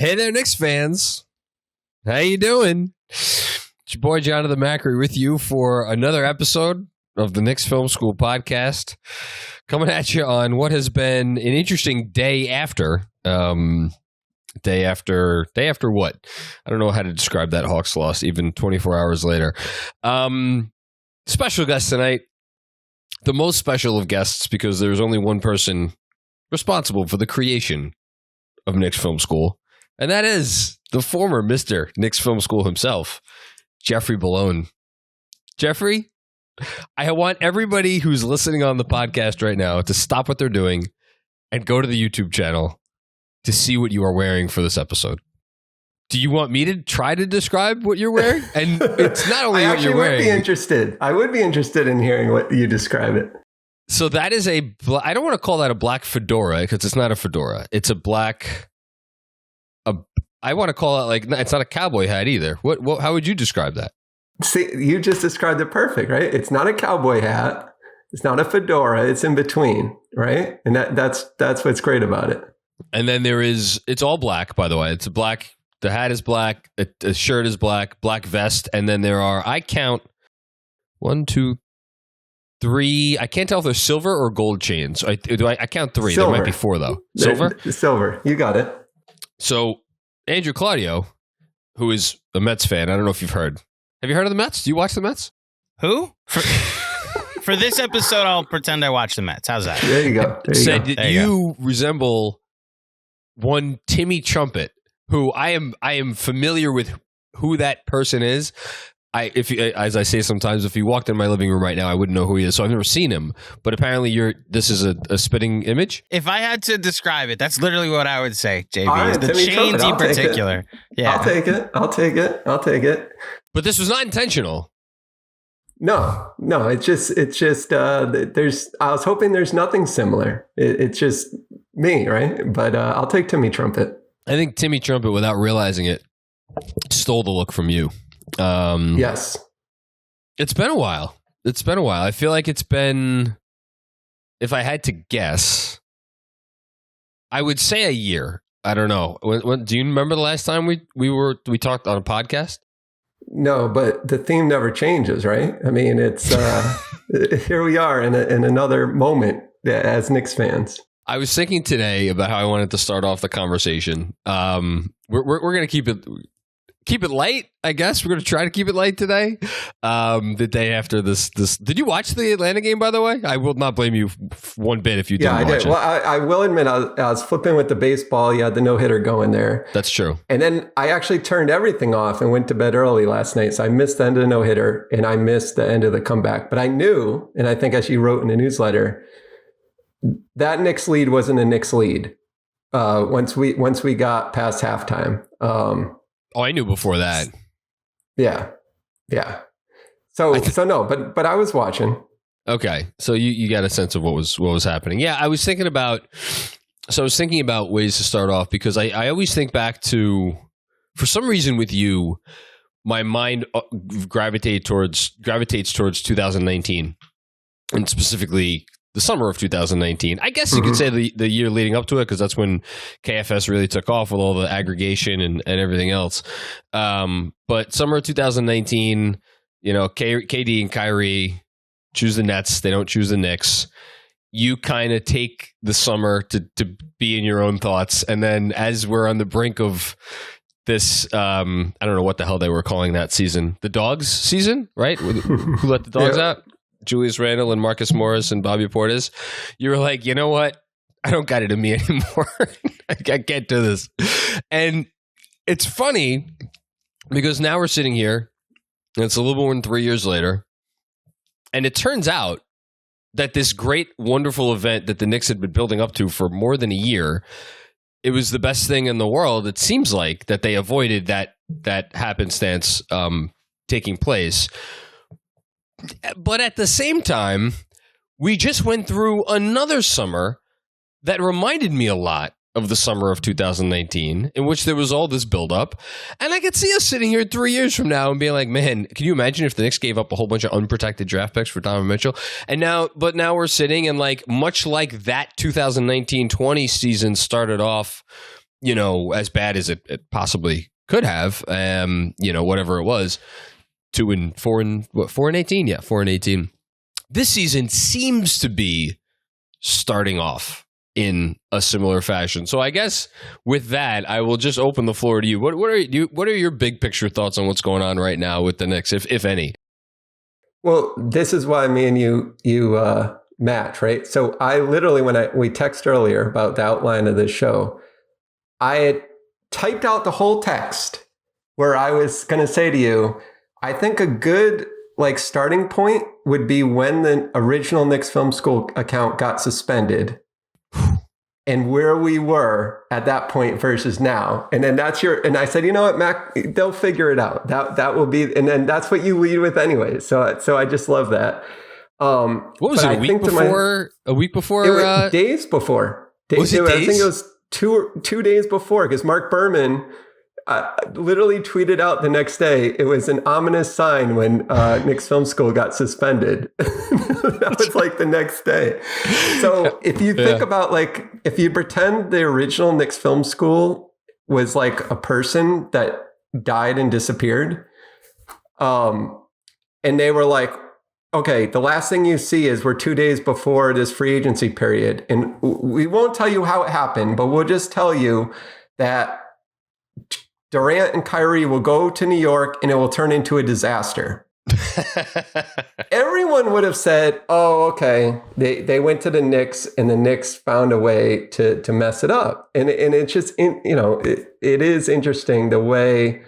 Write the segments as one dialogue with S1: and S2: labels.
S1: Hey there, Knicks fans. How you doing? It's your boy, Jonathan Macri, with you for another episode of the Knicks Film School Podcast. Coming at you on what has been an interesting day after. Day after what? I don't know how to describe that Hawks loss, even 24 hours later. Special guest tonight. The most special of guests, because there's only one person responsible for the creation of Knicks Film School. And that is the former Mr. Knicks Film School himself, Jeffrey Bellone. Jeffrey, I want everybody who's listening on the podcast right now to stop what they're doing and go to the YouTube channel to see what you are wearing for this episode. Do you want me to try to describe what you're wearing? And it's not only what you're wearing.
S2: I would be interested in hearing what you describe it.
S1: So that is I don't want to call that a black fedora because it's not a fedora. It's a black... I want to call it it's not a cowboy hat either. What? How would you describe that?
S2: See, you just described it perfect, right? It's not a cowboy hat. It's not a fedora. It's in between, right? And that's what's great about it.
S1: And then it's all black, by the way. It's a black. The hat is black. A shirt is black. Black vest, and then I count 1, 2, 3. I can't tell if they're silver or gold chains. I count 3.
S2: Silver.
S1: There might be 4 though. Silver.
S2: Silver. You got it.
S1: So Andrew Claudio, who is a Mets fan, I don't know if you've heard. Have you heard of the Mets? Do you watch the Mets?
S3: Who? For this episode, I'll pretend I watch the Mets. How's that?
S2: There you go.
S1: Said that you resemble one Timmy Trumpet, who I am familiar with who that person is. As I say sometimes, if he walked in my living room right now, I wouldn't know who he is. So I've never seen him. But apparently, this is a spitting image.
S3: If I had to describe it, that's literally what I would say, JB.
S2: Right,
S3: the chains in particular.
S2: Yeah, I'll take it.
S1: But this was not intentional.
S2: No. It's just. There's. I was hoping there's nothing similar. It's just me, right? But I'll take Timmy Trumpet.
S1: I think Timmy Trumpet, without realizing it, stole the look from you.
S2: Yes.
S1: It's been a while. I feel like it's been, if I had to guess, I would say a year. I don't know. Do you remember the last time we talked on a podcast?
S2: No, but the theme never changes, right? I mean, it's here we are in another moment as Knicks fans.
S1: I was thinking today about how I wanted to start off the conversation. We're going to keep it light, I guess. We're going to try to keep it light today. The day after this. Did you watch the Atlanta game, by the way? I will not blame you one bit if you didn't watch it. Yeah, I did.
S2: Well, I will admit, I was flipping with the baseball. You had the no-hitter going there.
S1: That's true.
S2: And then I actually turned everything off and went to bed early last night. So I missed the end of the no-hitter and I missed the end of the comeback. But I knew, and I think as you wrote in the newsletter, that Knicks lead wasn't a Knicks lead once we got past halftime.
S1: Oh, I knew before that.
S2: Yeah. So no, but I was watching.
S1: Okay, so you got a sense of what was happening. Yeah, I was thinking about ways to start off because I always think back to, for some reason with you, my mind gravitates towards 2019, and specifically the summer of 2019. I guess you could say the year leading up to it, because that's when KFS really took off with all the aggregation and everything else. But summer of 2019, KD and Kyrie choose the Nets. They don't choose the Knicks. You kind of take the summer to be in your own thoughts. And then as we're on the brink of this, I don't know what the hell they were calling that season. The Dogs season, right? Who let the dogs out? Julius Randle and Marcus Morris and Bobby Portis. You were like, you know what? I don't got it in me anymore. I can't do this. And it's funny because now we're sitting here and it's a little more than 3 years later. And it turns out that this great, wonderful event that the Knicks had been building up to for more than a year, it was the best thing in the world. It seems like that they avoided that happenstance taking place. But at the same time, we just went through another summer that reminded me a lot of the summer of 2019, in which there was all this buildup. And I could see us sitting here 3 years from now and being like, man, can you imagine if the Knicks gave up a whole bunch of unprotected draft picks for Donovan Mitchell? But now we're sitting and much like that 2019-20 season started off as bad as it possibly could have, whatever it was, 4-18. Yeah, 4-18. This season seems to be starting off in a similar fashion. So I guess with that, I will just open the floor to you. What are your big picture thoughts on what's going on right now with the Knicks, if any?
S2: Well, this is why me and you match, right? So I literally, when we texted earlier about the outline of this show, I had typed out the whole text where I was going to say to you, I think a good starting point would be when the original Knicks Film School account got suspended and where we were at that point versus now. And then and I said, you know what, Mac, they'll figure it out. That will be, and then that's what you lead with anyway. So I just love that.
S1: What was it, a week before?
S2: Days before.
S1: Was it days?
S2: I think it was two days before, because Mark Berman literally tweeted out the next day. It was an ominous sign when Knicks Film School got suspended. That was the next day. So if you think about if you pretend the original Knicks Film School was a person that died and disappeared, and they were okay, the last thing you see is we're 2 days before this free agency period, and we won't tell you how it happened, but we'll just tell you that Durant and Kyrie will go to New York and it will turn into a disaster. Everyone would have said, oh, okay, they went to the Knicks and the Knicks found a way to mess it up. And it's just, it is interesting the way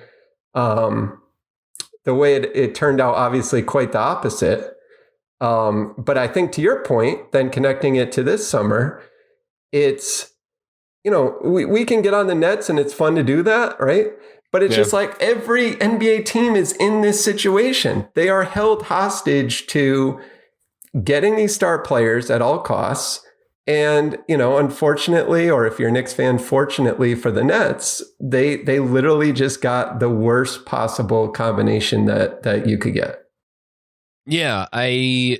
S2: it turned out, obviously quite the opposite. But I think to your point, then connecting it to this summer, it's, we can get on the Nets and it's fun to do that, right? But it's just every NBA team is in this situation. They are held hostage to getting these star players at all costs. And, unfortunately, or if you're a Knicks fan, fortunately for the Nets, they literally just got the worst possible combination that you could get.
S1: Yeah, I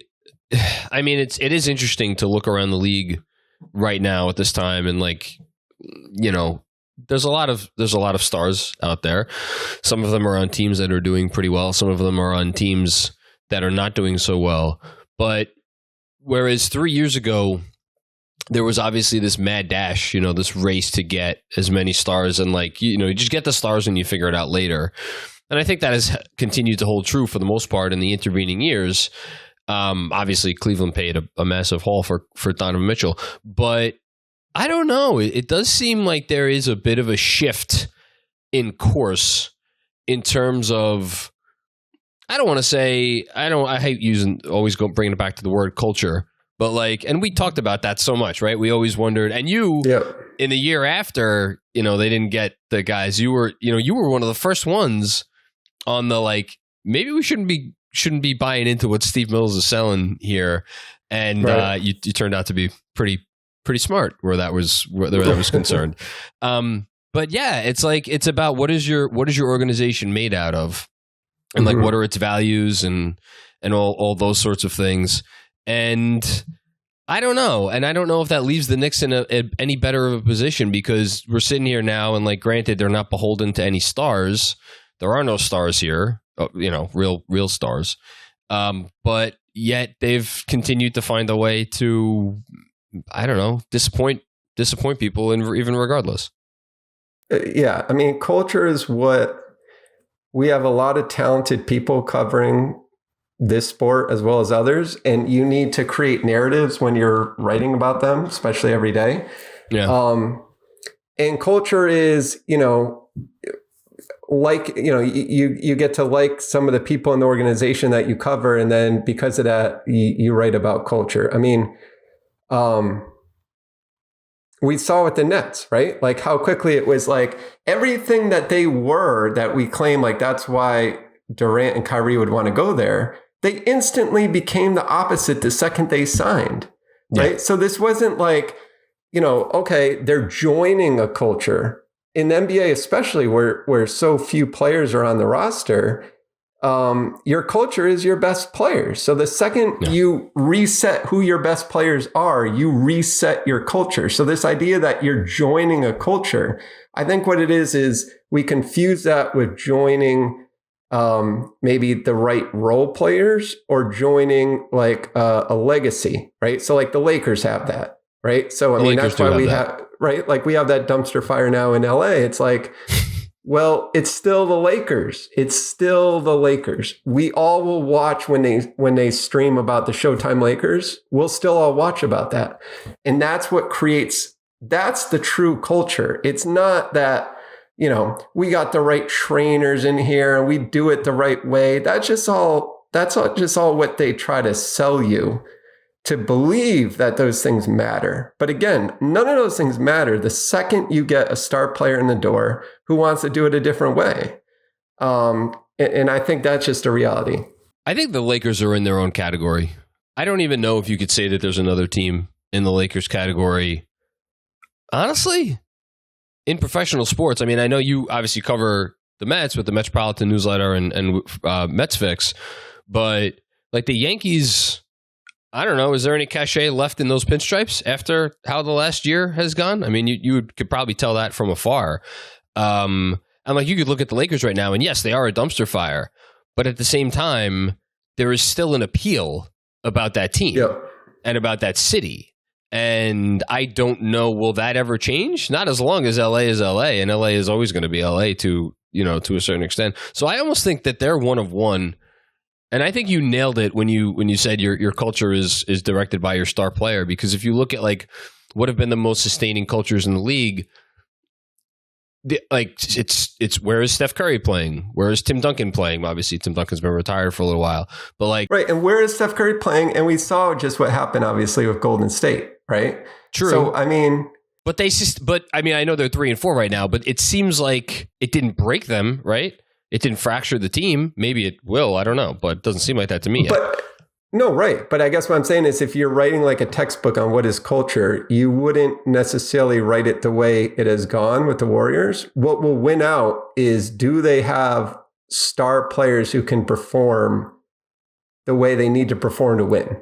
S1: mean, it is interesting to look around the league right now at this time, and there's a lot of stars out there. Some of them are on teams that are doing pretty well. Some of them are on teams that are not doing so well. But whereas 3 years ago, there was obviously this mad dash, this race to get as many stars, and you just get the stars and you figure it out later. And I think that has continued to hold true for the most part in the intervening years. Obviously, Cleveland paid a massive haul for Donovan Mitchell, but I don't know. It does seem like there is a bit of a shift in course in terms of, I don't want to say, I hate bringing it back to the word culture, but and we talked about that so much, right? We always wondered, and in the year after, they didn't get the guys, you were one of the first ones on the, maybe we shouldn't be buying into what Steve Mills is selling here. And right. You turned out to be pretty smart where that was concerned. But yeah, it's about what is your organization made out of, and what are its values and all those sorts of things. And I don't know, if that leaves the Knicks in any better of a position, because we're sitting here now, and granted, they're not beholden to any stars. There are no stars here, real stars. But yet they've continued to find a way to, I don't know, disappoint people, and even regardless.
S2: Yeah, I mean, culture is what we have. A lot of talented people covering this sport as well as others, and you need to create narratives when you're writing about them, especially every day. Yeah. And culture is, you get to some of the people in the organization that you cover, and then because of that, you write about culture. I mean, we saw with the Nets, right? How quickly it was everything that they were, that we claim, that's why Durant and Kyrie would want to go there. They instantly became the opposite the second they signed, right? Yeah. So this wasn't okay, they're joining a culture. In the NBA, especially where so few players are on the roster, your culture is your best players. So the second you reset who your best players are, you reset your culture. So this idea that you're joining a culture, I think what it is we confuse that with joining maybe the right role players or joining like a legacy, right? So like the Lakers have that, right? So I mean, that's why we have, right? Like we have that dumpster fire now in LA. It's like, well, it's still the Lakers. It's still the Lakers. We all will watch when they stream about the Showtime Lakers. We'll still all watch about that. And that's what creates, that's the true culture. It's not that, you know, we got the right trainers in here and we do it the right way. That's just all what they try to sell you to believe that those things matter. But again, none of those things matter the second you get a star player in the door who wants to do it a different way. And I think that's just a reality.
S1: I think the Lakers are in their own category. I don't even know if you could say that there's another team in the Lakers category. Honestly, in professional sports, I mean, I know you obviously cover the Mets with the Metropolitan Newsletter and Mets Fix, but like the Yankees, I don't know, is there any cachet left in those pinstripes after how the last year has gone? I mean, you could probably tell that from afar. And like you could look at the Lakers right now, and yes, they are a dumpster fire, but at the same time, there is still an appeal about that team and about that city. And I don't know, will that ever change? Not as long as LA is LA, and LA is always going to be LA to a certain extent. So I almost think that they're one of one. And I think you nailed it when you said your culture is directed by your star player, because if you look at like what have been the most sustaining cultures in the league, like it's where is Steph Curry playing? Where is Tim Duncan playing? Obviously, Tim Duncan's been retired for a little while, but like
S2: right. And where is Steph Curry playing? And we saw just what happened, obviously, with Golden State, right?
S1: True.
S2: So I mean,
S1: but I mean, I know they're 3-4 right now, but it seems like it didn't break them, right? It didn't fracture the team. Maybe it will. I don't know, but it doesn't seem like that to me.
S2: But no, right. But I guess what I'm saying is if you're writing like a textbook on what is culture, you wouldn't necessarily write it the way it has gone with the Warriors. What will win out is, do they have star players who can perform the way they need to perform to win?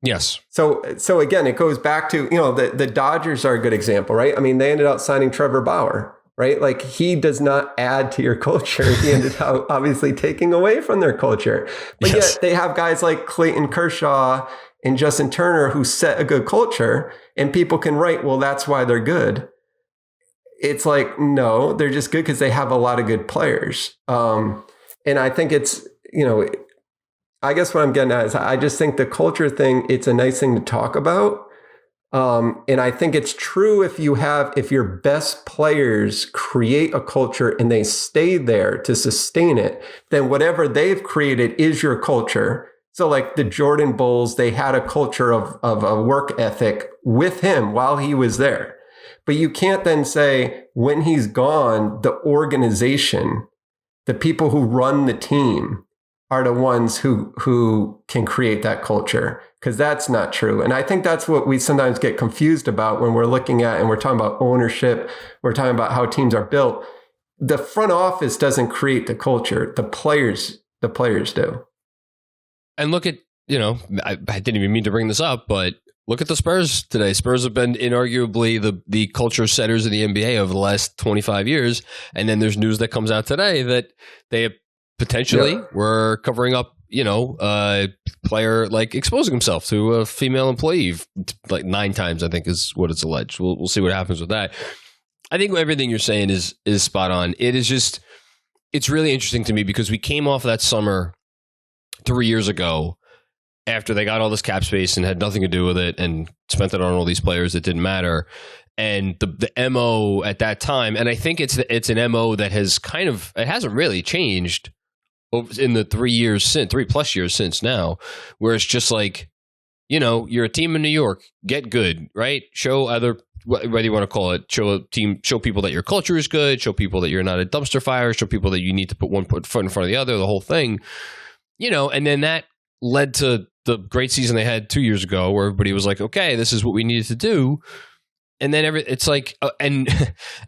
S1: Yes.
S2: So again, it goes back to, the Dodgers are a good example, right? I mean, they ended up signing Trevor Bauer. Right? Like he does not add to your culture. He ended up obviously taking away from their culture. But yet they have guys like Clayton Kershaw and Justin Turner who set a good culture, and people can write, well, that's why they're good. It's like, no, they're just good because they have a lot of good players. And I think it's, I guess what I'm getting at is I just think the culture thing, it's a nice thing to talk about. And I think it's true if your best players create a culture and they stay there to sustain it, then whatever they've created is your culture. So like the Jordan Bulls, they had a culture of a work ethic with him while he was there. But you can't then say when he's gone, the organization, the people who run the team are the ones who can create that culture, because that's not true. And I think that's what we sometimes get confused about when we're looking at and we're talking about ownership, we're talking about how teams are built. The front office doesn't create the culture. The players do.
S1: And look at, I didn't even mean to bring this up, but look at the Spurs today. Spurs have been inarguably the culture setters in the NBA over the last 25 years. And then there's news that comes out today that they have potentially were covering up, a player like exposing himself to a female employee like 9 times, I think is what it's alleged. We'll see what happens with that. I think everything you're saying is spot on. It's really interesting to me because we came off that summer 3 years ago after they got all this cap space and had nothing to do with it and spent it on all these players that didn't matter. And the MO at that time, and I think it's an MO that has it hasn't really changed in the 3+ years since now, where it's just like, you're a team in New York, get good, right? Show other, whether you want to call it, show people that your culture is good, show people that you're not a dumpster fire, show people that you need to put one foot in front of the other, the whole thing, and then that led to the great season they had 2 years ago where everybody was like, okay, this is what we needed to do. And then it's like, and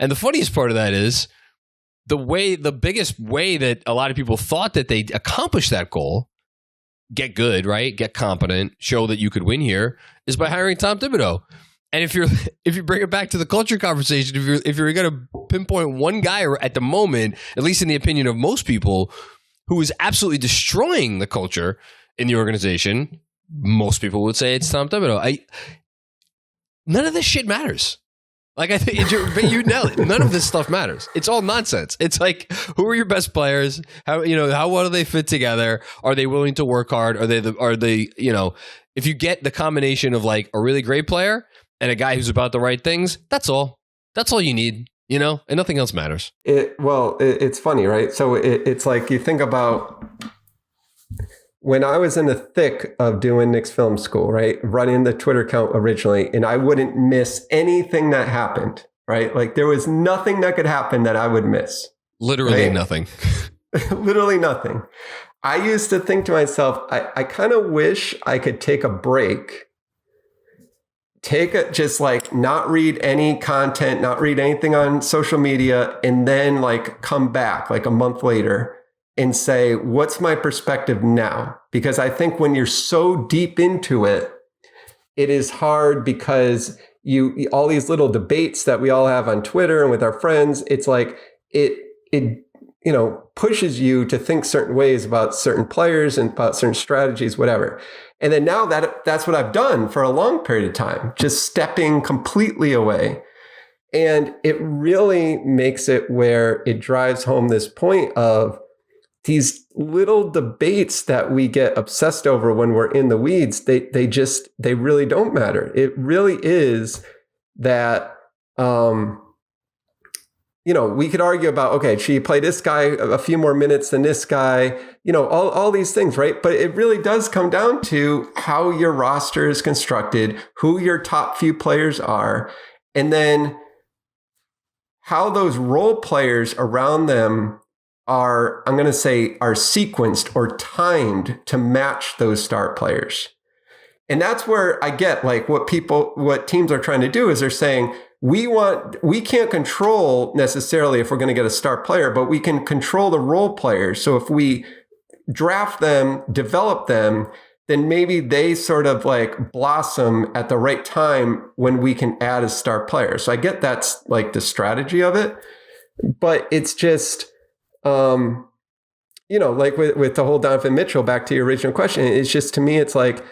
S1: the funniest part of that is the biggest way that a lot of people thought that they accomplished that goal, get good, right? Get competent, show that you could win here, is by hiring Tom Thibodeau. And if you bring it back to the culture conversation, if you're going to pinpoint one guy at the moment, at least in the opinion of most people, who is absolutely destroying the culture in the organization, most people would say it's Tom Thibodeau. None of this shit matters. Like, I think you nailed it. None of this stuff matters. It's all nonsense. It's like, who are your best players? How well do they fit together? Are they willing to work hard? Are they if you get the combination of like a really great player and a guy who's about the right things, that's all. That's all you need, and nothing else matters.
S2: It's funny, right? So it's like you think about when I was in the thick of doing Knicks Film School, right? Running the Twitter account originally, and I wouldn't miss anything that happened, right? Like there was nothing that could happen that I would miss.
S1: Literally
S2: right?
S1: Nothing.
S2: Literally nothing. I used to think to myself, I kind of wish I could take a break. Just like not read any content, not read anything on social media, and then like come back like a month later and say, what's my perspective now? Because I think when you're so deep into it, it is hard because all these little debates that we all have on Twitter and with our friends, it's like it pushes you to think certain ways about certain players and about certain strategies, whatever. And then now that's what I've done for a long period of time, just stepping completely away. And it really makes it where it drives home this point of these little debates that we get obsessed over when we're in the weeds. They really don't matter. It really is that, we could argue about, okay, should you play this guy a few more minutes than this guy? All these things, right? But it really does come down to how your roster is constructed, who your top few players are, and then how those role players around them are sequenced or timed to match those star players. And that's where I get like what teams are trying to do is they're saying, we can't control necessarily if we're going to get a star player, but we can control the role players. So if we draft them, develop them, then maybe they sort of like blossom at the right time when we can add a star player. So I get that's like the strategy of it, but it's just, like with the whole Donovan Mitchell, back to your original question, it's just, to me, it's like,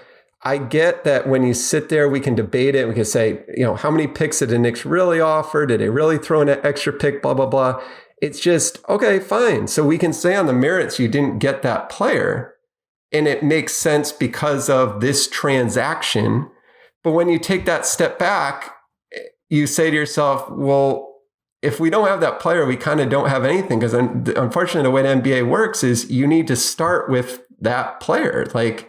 S2: I get that when you sit there, we can debate it. We can say, how many picks did the Knicks really offer? Did they really throw in an extra pick? Blah, blah, blah. It's just, okay, fine. So we can say on the merits, you didn't get that player. And it makes sense because of this transaction. But when you take that step back, you say to yourself, well, if we don't have that player, we kind of don't have anything. Because unfortunately, the way the NBA works is you need to start with that player. Like,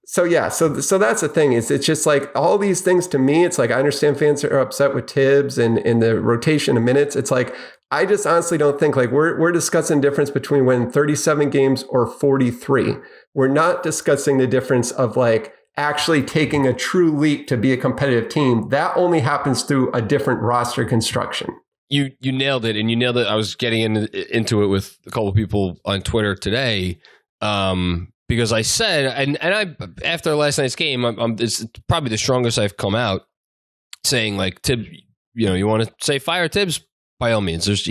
S2: so that's the thing is it's just like all these things to me, it's like, I understand fans are upset with Tibbs and in the rotation of minutes. It's like, I just honestly don't think like we're discussing the difference between winning 37 games or 43. We're not discussing the difference of like actually taking a true leap to be a competitive team. That only happens through a different roster construction.
S1: You nailed it. And you nailed it. I was getting into it with a couple of people on Twitter today. Because I said, and I after last night's game, it's probably the strongest I've come out saying like Tibbs, you want to say fire Tibbs by all means. There's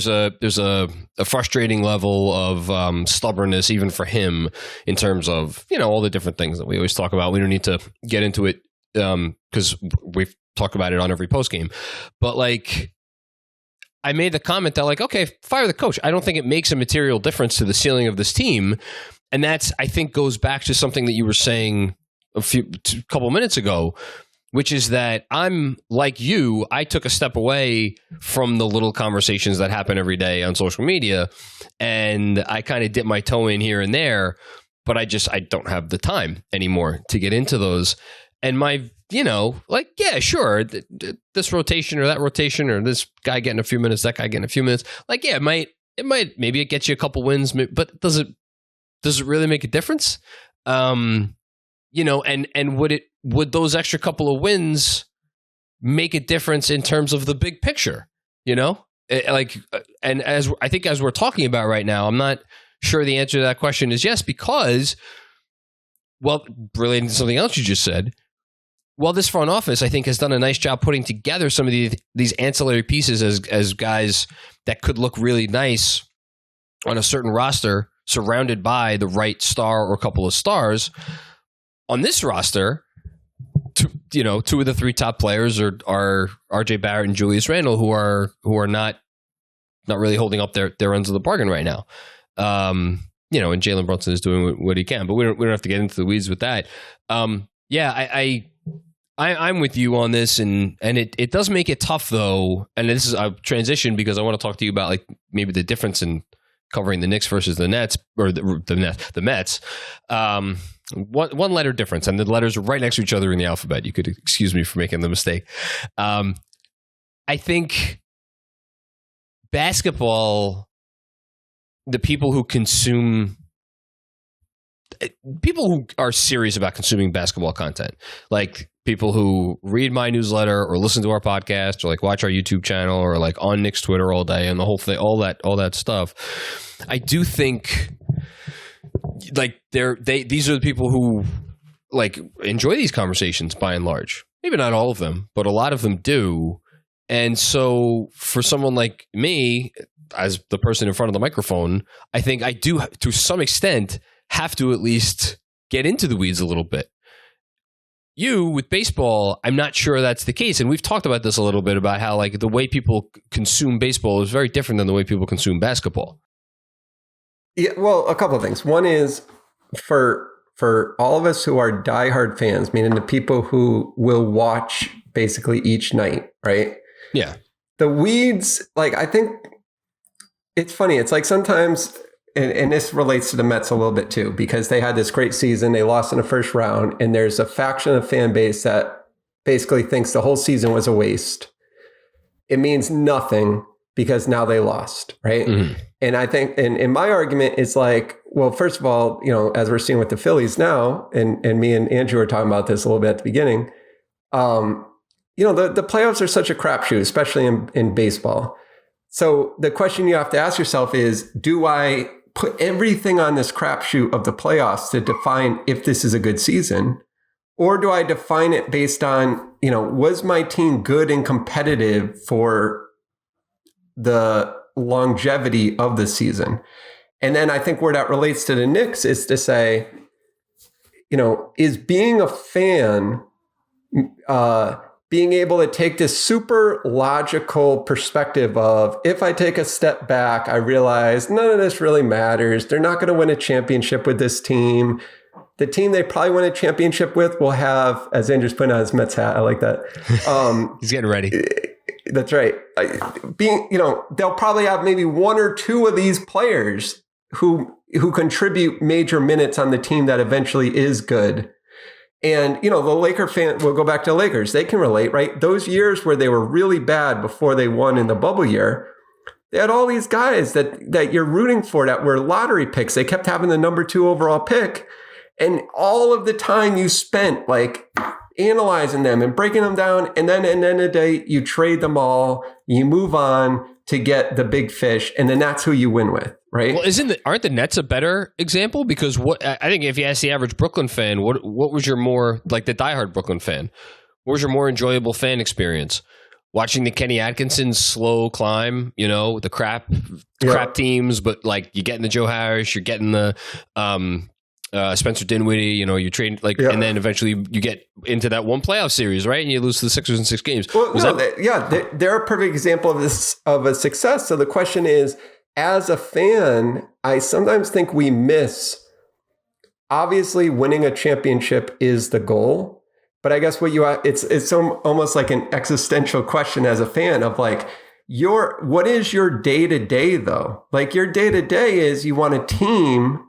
S1: a frustrating level of stubbornness even for him in terms of all the different things that we always talk about. We don't need to get into it because we've talked about it on every post game, but like. I made the comment that like, okay, fire the coach. I don't think it makes a material difference to the ceiling of this team. And that's, I think, goes back to something that you were saying a couple minutes ago, which is that I'm like you, I took a step away from the little conversations that happen every day on social media. And I kind of dip my toe in here and there, but I don't have the time anymore to get into those. And my like, yeah, sure, this rotation or that rotation or this guy getting a few minutes, that guy getting a few minutes. Like, yeah, maybe it gets you a couple wins, but does it really make a difference? And would those extra couple of wins make a difference in terms of the big picture? And as we're talking about right now, I'm not sure the answer to that question is yes, because well, relating to something else you just said, well, this front office, I think, has done a nice job putting together some of these ancillary pieces as guys that could look really nice on a certain roster, surrounded by the right star or a couple of stars. On this roster, two of the three top players are RJ Barrett and Julius Randle, who are not really holding up their ends of the bargain right now. And Jalen Brunson is doing what he can, but we don't have to get into the weeds with that. I'm with you on this, and it does make it tough though. And this is a transition because I want to talk to you about like maybe the difference in covering the Knicks versus the Nets, or the Mets. One letter difference, and the letters are right next to each other in the alphabet. You could excuse me for making the mistake. I think basketball, the people who are serious about consuming basketball content, like people who read my newsletter or listen to our podcast or like watch our YouTube channel or like on Knicks Twitter all day and the whole thing, all that stuff. I do think like these are the people who like enjoy these conversations by and large. Maybe not all of them, but a lot of them do. And so for someone like me, as the person in front of the microphone, I think I do to some extent have to at least get into the weeds a little bit. You with baseball, I'm not sure that's the case. And we've talked about this a little bit about how like the way people consume baseball is very different than the way people consume basketball.
S2: Yeah, well, a couple of things. One is for all of us who are diehard fans, meaning the people who will watch basically each night, right?
S1: Yeah.
S2: The weeds, like I think it's funny. It's like sometimes, and this relates to the Mets a little bit too, because they had this great season. They lost in the first round, and there's a faction of fan base that basically thinks the whole season was a waste. It means nothing because now they lost, right? Mm-hmm. And I think, and my argument is like, well, first of all, as we're seeing with the Phillies now, and me and Andrew were talking about this a little bit at the beginning, the playoffs are such a crapshoot, especially in baseball. So the question you have to ask yourself is, do I put everything on this crapshoot of the playoffs to define if this is a good season? Or do I define it based on, was my team good and competitive for the longevity of the season? And then I think where that relates to the Knicks is to say, is being a fan, being able to take this super logical perspective of, if I take a step back, I realize none of this really matters. They're not going to win a championship with this team. The team they probably win a championship with will have, as Andrew's putting on his Mets hat, I like that.
S1: He's getting ready.
S2: That's right. They'll probably have maybe one or two of these players who contribute major minutes on the team that eventually is good. And, the Laker fan, we'll go back to the Lakers. They can relate, right? Those years where they were really bad before they won in the bubble year, they had all these guys that you're rooting for that were lottery picks. They kept having the number 2 overall pick. And all of the time you spent like analyzing them and breaking them down. And then at the end of the day, you trade them all, you move on to get the big fish. And then that's who you win with, right?
S1: Well, aren't the Nets a better example? Because I think if you ask the average Brooklyn fan, what was your more, like the diehard Brooklyn fan, what was your more enjoyable fan experience? Watching the Kenny Atkinson slow climb, the crap teams, but like you get in the Joe Harris, you're getting the Spencer Dinwiddie, you train and then eventually you get into that one playoff series, right? And you lose to the Sixers in 6 games.
S2: Well, they're a perfect example of this, of a success. So the question is, as a fan, I sometimes think we miss, obviously winning a championship is the goal, but I guess it's almost like an existential question as a fan of like, what is your day-to-day though? Like your day-to-day is you want a team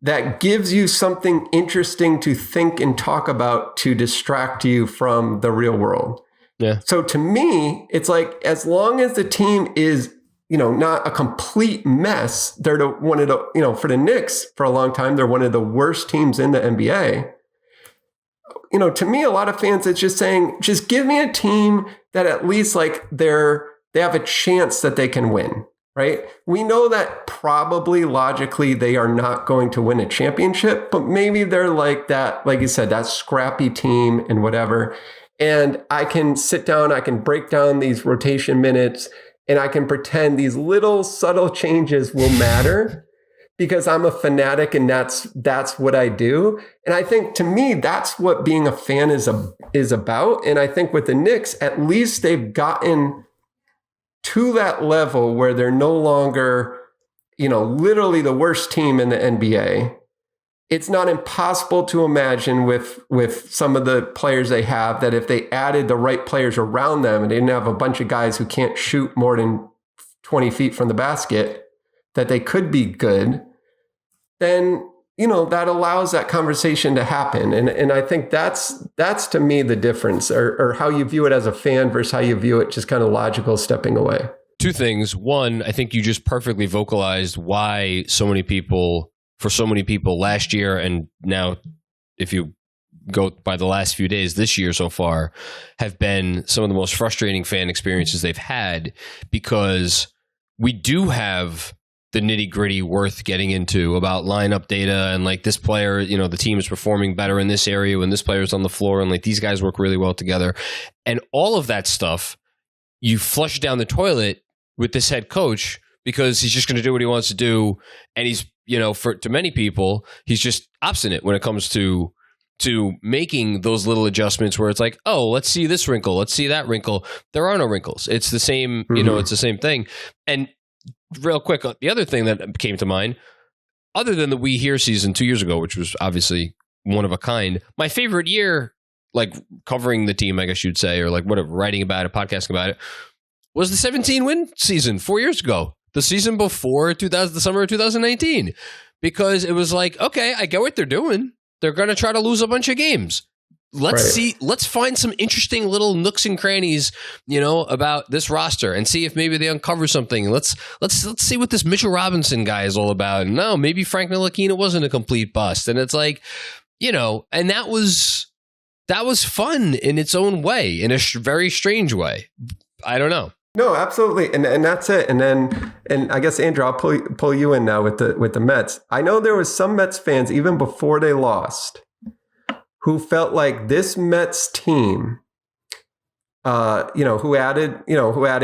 S2: that gives you something interesting to think and talk about to distract you from the real world.
S1: Yeah.
S2: So to me, it's like, as long as the team is, not a complete mess, they're one of the, for the Knicks for a long time, they're one of the worst teams in the NBA. To me, a lot of fans, it's just saying, just give me a team that at least like they have a chance that they can win. right? We know that probably logically they are not going to win a championship, but maybe they're like that, like you said, that scrappy team and whatever. And I can sit down, I can break down these rotation minutes, and I can pretend these little subtle changes will matter because I'm a fanatic and that's what I do. And I think to me, that's what being a fan is about. And I think with the Knicks, at least they've gotten to that level where they're no longer, literally the worst team in the NBA. It's not impossible to imagine with some of the players they have that if they added the right players around them and they didn't have a bunch of guys who can't shoot more than 20 feet from the basket, that they could be good, then, that allows that conversation to happen. And I think that's to me the difference, or how you view it as a fan versus how you view it just kind of logical stepping away.
S1: Two things. One, I think you just perfectly vocalized why for so many people last year, and now if you go by the last few days this year so far, have been some of the most frustrating fan experiences they've had, because we do have the nitty gritty worth getting into about lineup data and like this player, the team is performing better in this area when this player's on the floor, and like these guys work really well together. And all of that stuff, you flush down the toilet with this head coach because he's just going to do what he wants to do. And he's, to many people, he's just obstinate when it comes to making those little adjustments where it's like, oh, let's see this wrinkle, let's see that wrinkle. There are no wrinkles. It's the same, it's the same thing. And real quick, the other thing that came to mind, other than the We Here season 2 years ago, which was obviously one of a kind, my favorite year, like covering the team, I guess you'd say, or like whatever, writing about it, podcasting about it, was the 17 win season 4 years ago, the season before the summer of 2019, because it was like, okay, I get what they're doing. They're going to try to lose a bunch of games. Let's find some interesting little nooks and crannies, about this roster and see if maybe they uncover something. Let's see what this Mitchell Robinson guy is all about. And no, maybe Frank Ntilikina wasn't a complete bust. And it's like, and that was fun in its own way, in a very strange way. I don't know.
S2: No, absolutely. And that's it. And I guess, Andrew, I'll pull you in now with the Mets. I know there was some Mets fans, even before they lost, who felt like this Mets team, who added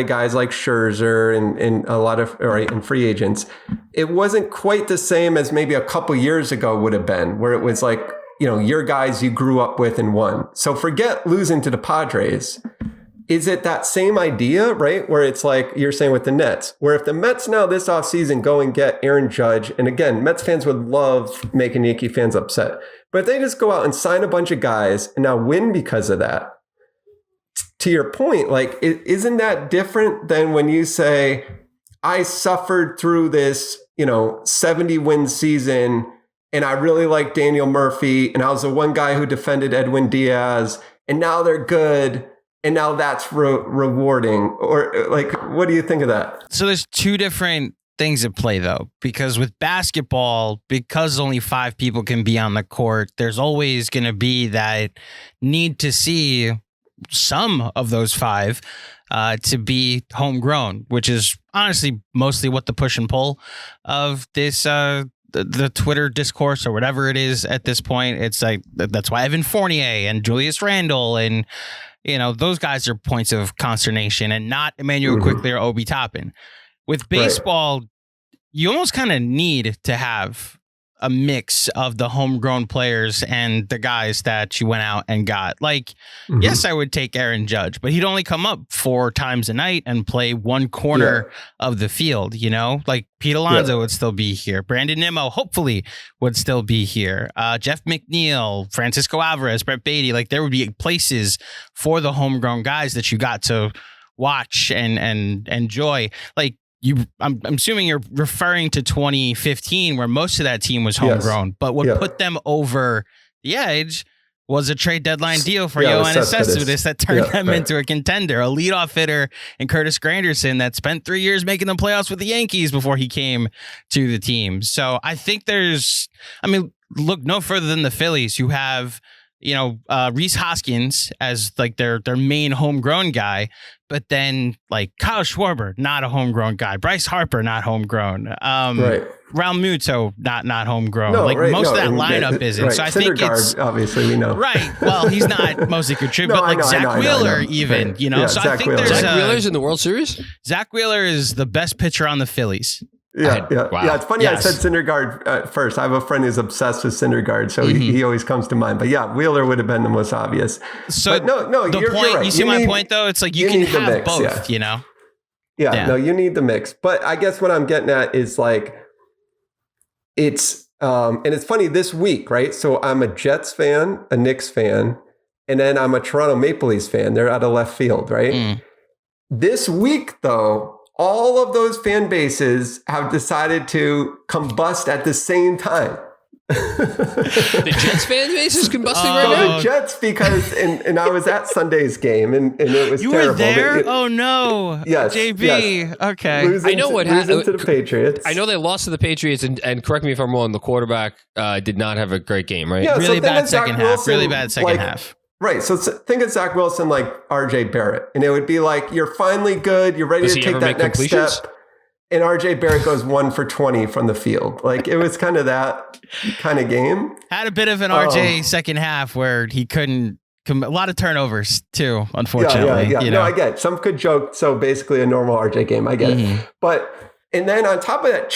S2: guys like Scherzer and a lot of and free agents, it wasn't quite the same as maybe a couple years ago would have been, where it was like, your guys you grew up with and won. So forget losing to the Padres. Is it that same idea, right? Where it's like you're saying with the Nets, where if the Mets now this offseason go and get Aaron Judge, and again, Mets fans would love making Yankee fans upset, but if they just go out and sign a bunch of guys and now win because of that, to your point, like, isn't that different than when you say, I suffered through this, 70 win season, and I really like Daniel Murphy, and I was the one guy who defended Edwin Diaz, and now they're good. And now that's rewarding, or like, what do you think of that?
S3: So there's two different things at play, though, because with basketball, because only 5 people can be on the court, there's always going to be that need to see some of those 5 to be homegrown, which is honestly mostly what the push and pull of this the Twitter discourse or whatever it is at this point. It's like, that's why Evan Fournier and Julius Randle and those guys are points of consternation, and not Emmanuel Quickley or Obi Toppin. With baseball, you almost kind of need to have a mix of the homegrown players and the guys that you went out and got. Like, yes, I would take Aaron Judge, but he'd only come up 4 times a night and play one corner of the field, like Pete Alonso would still be here. Brandon Nimmo, hopefully, would still be here. Jeff McNeil, Francisco Alvarez, Brett Beatty, like there would be places for the homegrown guys that you got to watch and enjoy. Like, I'm assuming you're referring to 2015, where most of that team was homegrown, but what put them over the edge was a trade deadline deal for Yoenis Cespedes that turned them into a contender, a leadoff hitter, and Curtis Granderson that spent 3 years making the playoffs with the Yankees before he came to the team. So I think look no further than the Phillies, who have Rhys Hoskins as like their main homegrown guy. but then like Kyle Schwarber, not a homegrown guy. Bryce Harper, not homegrown.
S2: Right.
S3: Raul Muto, not homegrown.
S2: No,
S3: like
S2: right,
S3: most of that
S2: and
S3: lineup isn't.
S2: Right.
S3: So I think it's
S2: obviously we know.
S3: right. Well, he's not mostly contributing,
S2: No,
S3: but like
S2: I know,
S3: Zach Wheeler, even
S2: Right.
S3: you know.
S2: Yeah,
S3: so
S2: Zach
S3: I think
S2: Wheeler.
S3: there's
S1: Zach Wheeler's in the World Series.
S3: Zach Wheeler is the best pitcher on the Phillies.
S2: Yeah.
S1: Wow.
S2: Yeah. It's funny.
S3: Yes.
S2: I said Syndergaard first. I have a friend who's obsessed with Syndergaard, so he always comes to mind. But yeah, Wheeler would have been the most obvious.
S3: So
S2: but no,
S3: the
S2: you're
S3: point.
S2: right.
S3: You see my point, though. It's like you can
S2: need the
S3: have
S2: mix,
S3: both.
S2: yeah.
S3: You know.
S2: Yeah, no, you need the mix. But I guess what I'm getting at is like, it's, and it's funny this week, right? So I'm a Jets fan, a Knicks fan, and then I'm a Toronto Maple Leafs fan. They're out of left field, right? This week, though, all of those fan bases have decided to combust at the same time.
S1: The Jets fan base is combusting right
S2: So
S1: now.
S2: the Jets, because and I was at Sunday's game and it was
S3: You
S2: terrible.
S3: were there? Oh no.
S2: Yes,
S3: JB.
S2: yes.
S3: Okay.
S2: Losing
S1: I know what
S2: losing
S1: happened.
S2: to the Patriots.
S1: I know they lost to the Patriots, and correct me if I'm wrong. The quarterback did not have a great game, right?
S2: Yeah,
S3: Really
S2: so
S3: bad
S2: think of Zach
S3: second half.
S2: Wilson,
S3: Really bad second
S2: like,
S3: half.
S2: Right. So think of Zach Wilson like RJ Barrett. And it would be like, you're finally good. You're ready
S1: Does
S2: to
S1: he
S2: take
S1: ever
S2: that
S1: make
S2: next
S1: completions?
S2: step. And RJ Barrett goes 1 for 20 from the field. Like it was kind of that kind of game.
S3: Had a bit of an RJ second half where he couldn't. A lot of turnovers too, unfortunately.
S2: Yeah.
S3: You
S2: No,
S3: know?
S2: I get it. Some could joke. So basically a normal RJ game. I get it. But, and then on top of that,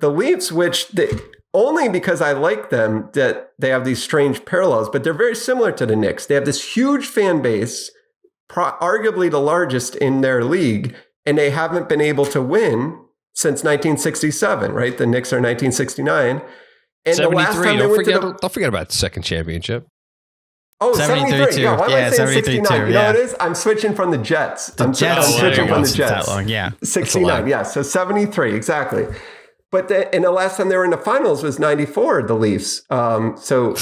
S2: the Leafs, which only because I like them, that they have these strange parallels, but they're very similar to the Knicks. They have this huge fan base, arguably the largest in their league, and they haven't been able to win since 1967, right? The Knicks are 1969. And the last
S1: 73.
S2: time they went to
S1: Don't forget about the second championship.
S2: Oh, 73
S3: too.
S2: Yeah, why am I saying
S3: 73
S2: 69?
S3: too,
S2: You know what it is? I'm switching from the Jets. I'm switching from the Jets.
S3: That long, yeah.
S2: 69, yeah. So 73, exactly. But and the last time they were in the finals was 94, the Leafs. So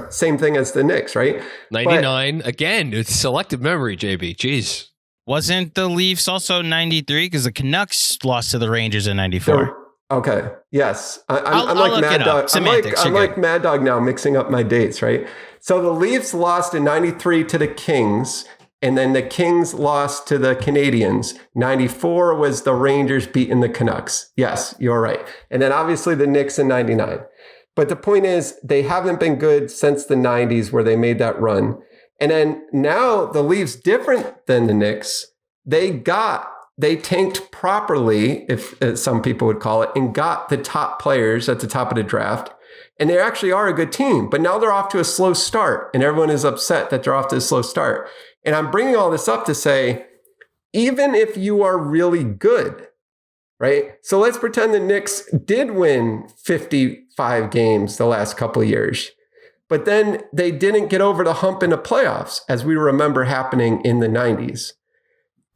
S2: same thing as the Knicks, right?
S1: 99. Again, it's selective memory, JB. Jeez.
S3: Wasn't the Leafs also 93? Because the Canucks lost to the Rangers in 94.
S2: Okay. Yes.
S3: I'll
S2: I'm like
S3: look
S2: Mad
S3: it
S2: Dog.
S3: up. Semantics,
S2: I'm
S3: you're
S2: like Mad Dog now, mixing up my dates, right? So the Leafs lost in 93 to the Kings, and then the Kings lost to the Canadiens. 94 was the Rangers beating the Canucks. Yes, you're right. And then obviously the Knicks in 99. But the point is, they haven't been good since the 90s where they made that run. And then now the Leafs, different than the Knicks, they tanked properly, if some people would call it, and got the top players at the top of the draft. And they actually are a good team, but now they're off to a slow start, and everyone is upset that they're off to a slow start. And I'm bringing all this up to say, even if you are really good, right? So let's pretend the Knicks did win 55 games the last couple of years, but then they didn't get over the hump in the playoffs, as we remember happening in the 90s.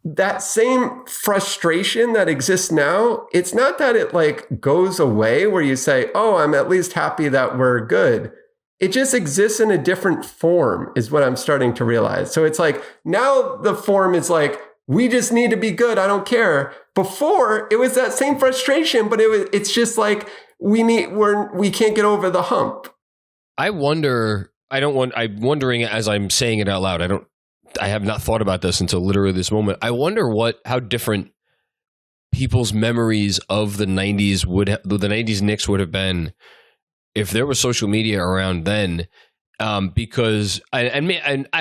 S2: That same frustration that exists now, it's not that it like goes away where you say, oh, I'm at least happy that we're good. It just exists in a different form is what I'm starting to realize. So it's like now the form is like, we just need to be good. I don't care. Before it was that same frustration, but it's just like we can't get over the hump.
S1: I'm wondering as I'm saying it out loud. I have not thought about this until literally this moment. I wonder how different people's memories of the 90s the 90s Knicks would have been if there was social media around then. Because I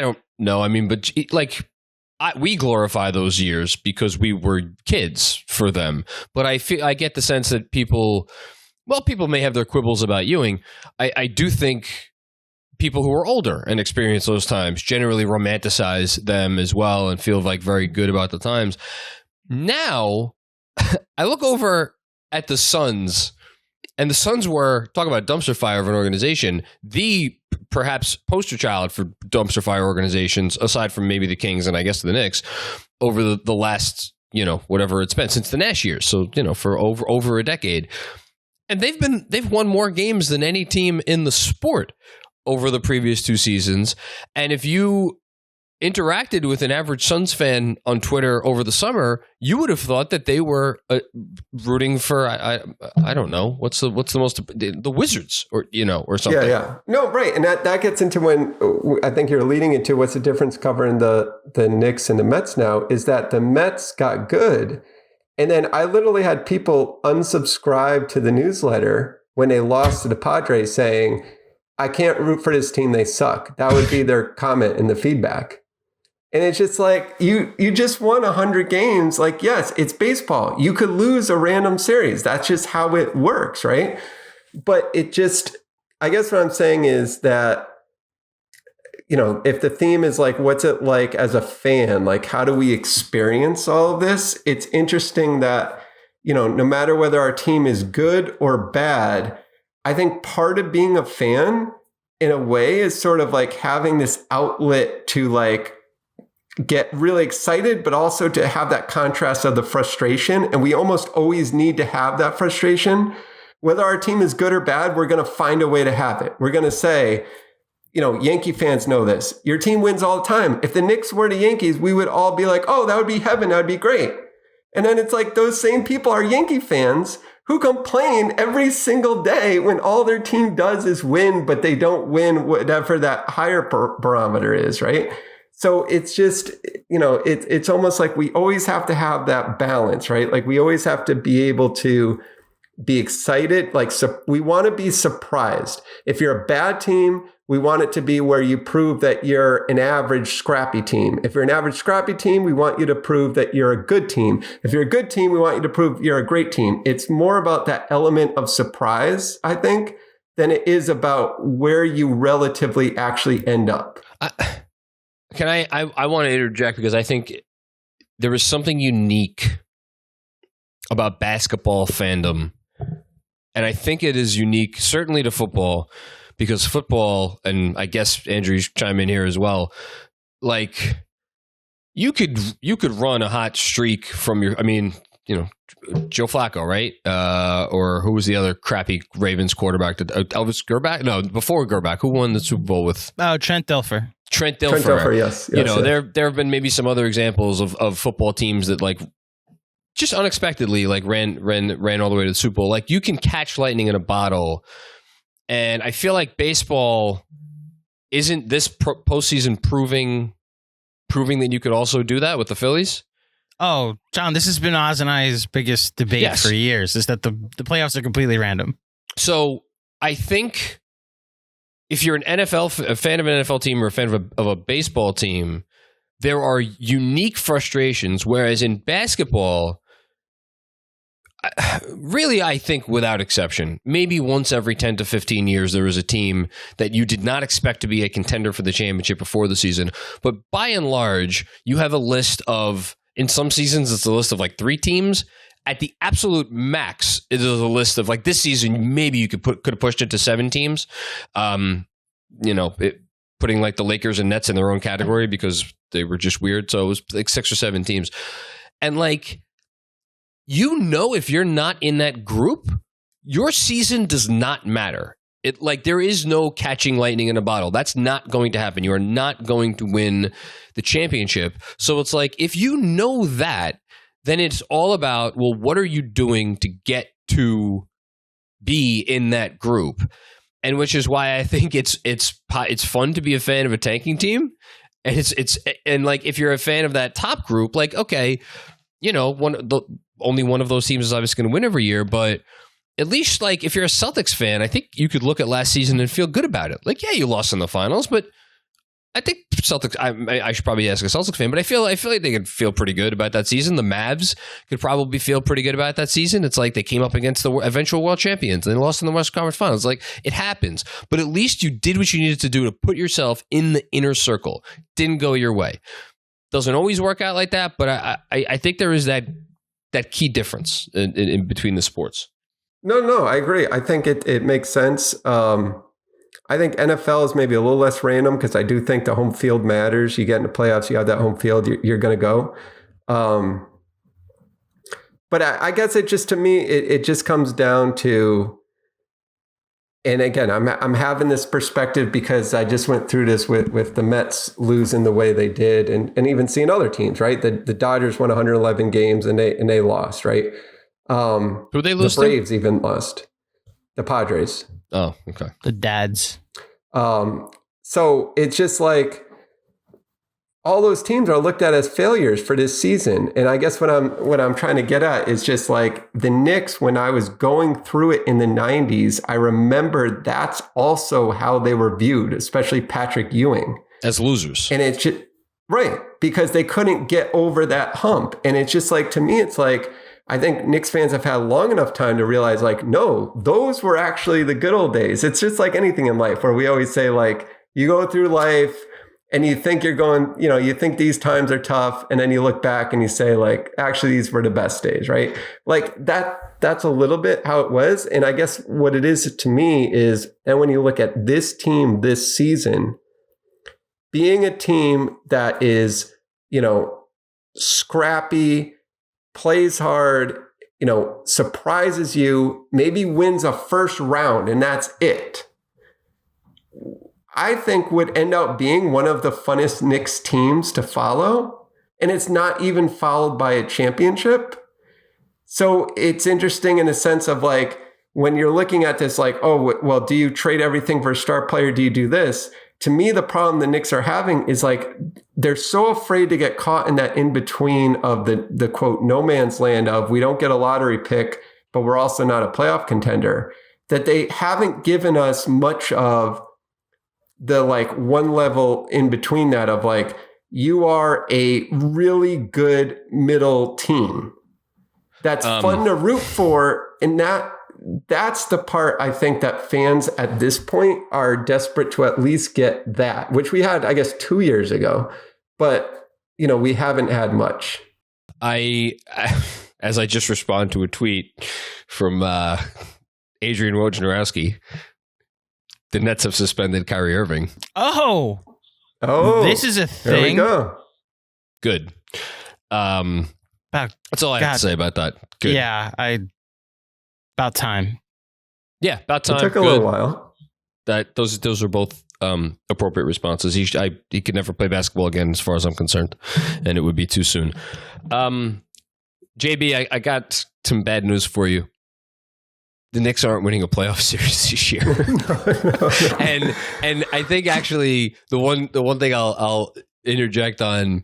S1: don't know. I mean, but like we glorify those years because we were kids for them. But I get the sense that people may have their quibbles about Ewing. I do think people who are older and experience those times generally romanticize them as well and feel like very good about the times. Now, I look over at the Suns, and the Suns were, talk about dumpster fire of an organization, the perhaps poster child for dumpster fire organizations, aside from maybe the Kings and I guess the Knicks, over the last, whatever it's been, since the Nash years. So, for over a decade. And they've won more games than any team in the sport over the previous two seasons. And if you interacted with an average Suns fan on Twitter over the summer, you would have thought that they were rooting for I don't know what's the most the Wizards or something.
S2: Yeah. No, right, and that gets into when I think you're leading into what's the difference covering the Knicks and the Mets now is that the Mets got good, and then I literally had people unsubscribe to the newsletter when they lost to the Padres saying, "I can't root for this team; they suck." That would be their comment in the feedback. And it's just like, you just won 100 games. Like, yes, it's baseball. You could lose a random series. That's just how it works, right? But it just, I guess what I'm saying is that, if the theme is like, what's it like as a fan? Like, how do we experience all of this? It's interesting that, no matter whether our team is good or bad, I think part of being a fan in a way is sort of like having this outlet to like, get really excited, but also to have that contrast of the frustration. And we almost always need to have that frustration. Whether our team is good or bad, we're going to find a way to have it. We're going to say, Yankee fans know this. Your team wins all the time. If the Knicks were the Yankees, we would all be like, oh, that would be heaven. That would be great. And then it's like those same people are Yankee fans who complain every single day when all their team does is win, but they don't win whatever that higher barometer is, right? So it's just, it's almost like we always have to have that balance, right? Like we always have to be able to be excited. Like we want to be surprised. If you're a bad team, we want it to be where you prove that you're an average scrappy team. If you're an average scrappy team, we want you to prove that you're a good team. If you're a good team, we want you to prove you're a great team. It's more about that element of surprise, I think, than it is about where you relatively actually end up.
S1: I want to interject because I think there is something unique about basketball fandom. And I think it is unique, certainly to football, because football, and I guess Andrew, you should chime in here as well, like you could run a hot streak from Joe Flacco, right? Or who was the other crappy Ravens quarterback? Elvis Gerbach? No, before Gerbach. Who won the Super Bowl with?
S3: Trent Dilfer.
S1: Trent Dilfer,
S2: yes.
S1: There have been maybe some other examples of football teams that like just unexpectedly like ran all the way to the Super Bowl. Like you can catch lightning in a bottle, and I feel like baseball isn't this postseason proving that you could also do that with the Phillies.
S3: Oh, John, this has been Oz and I's biggest debate for years, is that the playoffs are completely random. So
S1: I think if you're a fan of an NFL team or a fan of a baseball team, there are unique frustrations, whereas in basketball, really, I think without exception, maybe once every 10 to 15 years, there is a team that you did not expect to be a contender for the championship before the season. But by and large, you have a list of, in some seasons, it's a list of like 3 teams. At the absolute max, it is a list of like this season, maybe you could have pushed it to 7 teams. Putting like the Lakers and Nets in their own category because they were just weird. So it was like 6 or 7 teams. And like, if you're not in that group, your season does not matter. There is no catching lightning in a bottle. That's not going to happen. You are not going to win the championship. So it's like, if you know that, then it's all about, well, what are you doing to get to be in that group? And which is why I think it's fun to be a fan of a tanking team. And and like, if you're a fan of that top group, like, okay, only one of those teams is obviously going to win every year, but at least like if you're a Celtics fan, I think you could look at last season and feel good about it. Like, yeah, you lost in the finals, but I think Celtics. I should probably ask a Celtics fan, but I feel like they could feel pretty good about that season. The Mavs could probably feel pretty good about that season. It's like they came up against the eventual world champions and they lost in the Western Conference Finals. Like, it happens, but at least you did what you needed to do to put yourself in the inner circle. Didn't go your way. Doesn't always work out like that, but I think there is that key difference in between the sports.
S2: No, I agree. I think it makes sense. I think NFL is maybe a little less random because I do think the home field matters. You get into playoffs, you have that home field, you're going to go. But I guess it just, to me, it just comes down to, And again, I'm having this perspective because I just went through this with the Mets losing the way they did, and even seeing other teams, right? The Dodgers won 111 games and they lost, right?
S1: Who they lose
S2: to? The Braves even lost. The Padres.
S1: Oh, okay.
S3: The Dads.
S2: So it's just like all those teams are looked at as failures for this season. And I guess what I'm trying to get at is just like the Knicks, when I was going through it in the 90s, I remember that's also how they were viewed, especially Patrick Ewing.
S1: As losers.
S2: And it's just, right, because they couldn't get over that hump. And it's just like, to me, it's like, I think Knicks fans have had long enough time to realize like, no, those were actually the good old days. It's just like anything in life where we always say like, you go through life and you think you're going, you think these times are tough. And then you look back and you say like, actually, these were the best days, right? Like that's a little bit how it was. And I guess what it is to me is, and when you look at this team this season, being a team that is, scrappy, plays hard, surprises you, maybe wins a first round, and that's it, I think would end up being one of the funnest Knicks teams to follow. And it's not even followed by a championship. So it's interesting in the sense of like, when you're looking at this, like, oh, well, do you trade everything for a star player? Do you do this? To me, the problem the Knicks are having is like, they're so afraid to get caught in that in-between of the quote, no man's land of we don't get a lottery pick, but we're also not a playoff contender, that they haven't given us much of the like one level in between that of like, you are a really good middle team that's fun to root for. And that's the part I think that fans at this point are desperate to at least get that, which we had, I guess, 2 years ago, but we haven't had much.
S1: As I just responded to a tweet from Adrian Wojnarowski, the Nets have suspended Kyrie Irving.
S3: Oh, this is a thing.
S2: There we go.
S1: Good. That's all I have to say about that. Good.
S3: Yeah, about time.
S1: Yeah, about time.
S2: It took a little while.
S1: Those are both appropriate responses. He could never play basketball again, as far as I'm concerned, and it would be too soon. JB, I got some bad news for you. The Knicks aren't winning a playoff series this year. No. And I think actually the one thing I'll interject on,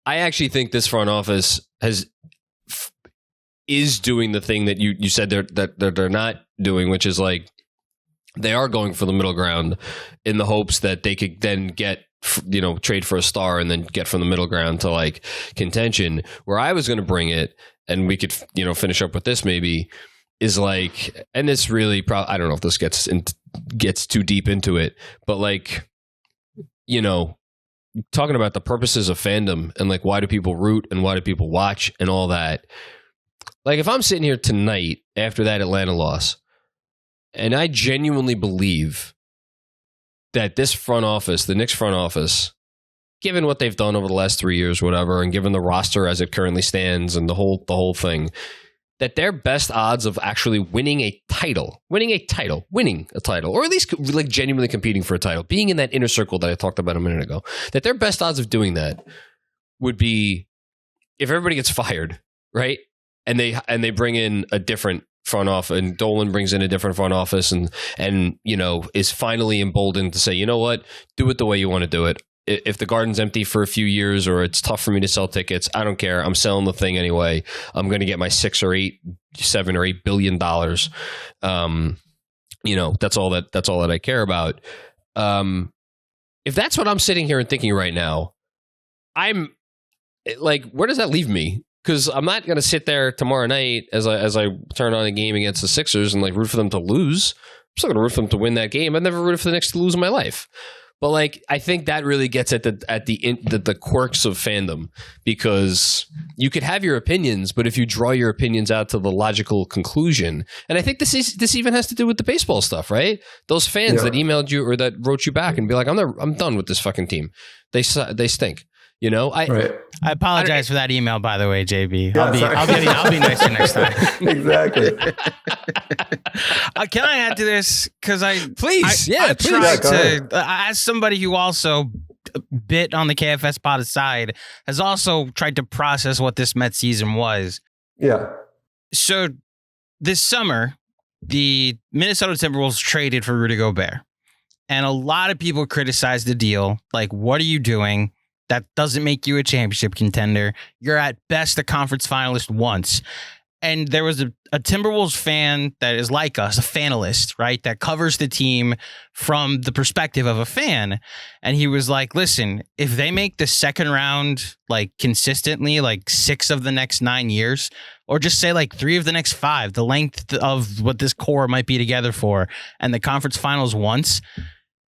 S1: I actually think this front office is doing the thing that you said they're not doing, which is like they are going for the middle ground in the hopes that they could then get, trade for a star and then get from the middle ground to like contention. Where I was going to bring it, and we could finish up with this maybe, is like, and this really probably, I don't know if this gets too deep into it, but like, talking about the purposes of fandom and like, why do people root and why do people watch and all that? Like, if I'm sitting here tonight after that Atlanta loss, and I genuinely believe that this front office, the Knicks front office, given what they've done over the last 3 years, whatever, and given the roster as it currently stands and the whole thing, that their best odds of actually winning a title, or at least like genuinely competing for a title, being in that inner circle that I talked about a minute ago, that their best odds of doing that would be if everybody gets fired, right? And they bring in a different front office, and Dolan brings in a different front office, and is finally emboldened to say, you know what, do it the way you want to do it. If the Garden's empty for a few years or it's tough for me to sell tickets, I don't care. I'm selling the thing anyway. I'm going to get my $7 or $8 billion. That's all that I care about. If that's what I'm sitting here and thinking right now, I'm like, where does that leave me? Because I'm not going to sit there tomorrow night as I turn on a game against the Sixers and like root for them to lose. I'm still going to root for them to win that game. I've never rooted for the Knicks to lose in my life. But like, I think that really gets at the quirks of fandom, because you could have your opinions, but if you draw your opinions out to the logical conclusion, and I think this even has to do with the baseball stuff, right? Those fans that emailed you or that wrote you back and be like, I'm done with this fucking team. They stink. You know,
S2: Right.
S3: I apologize for that email, by the way, JB.
S2: Yeah,
S3: I'll be nicer next time.
S2: Exactly.
S3: Can I add to this? Because
S1: please.
S3: I
S1: Please.
S3: tried
S2: go ahead.
S3: to, as somebody who also bit on the KFS pod aside, has also tried to process what this Mets season was.
S2: Yeah.
S3: So this summer, the Minnesota Timberwolves traded for Rudy Gobert. And a lot of people criticized the deal. Like, what are you doing? That doesn't make you a championship contender. You're at best a conference finalist once. And there was a Timberwolves fan that is like us, a fanalist, right? That covers the team from the perspective of a fan. And he was like, listen, if they make the second round, like consistently, like 6 of the next 9 years, or just say like 3 of the next 5, the length of what this core might be together for, and the conference finals once,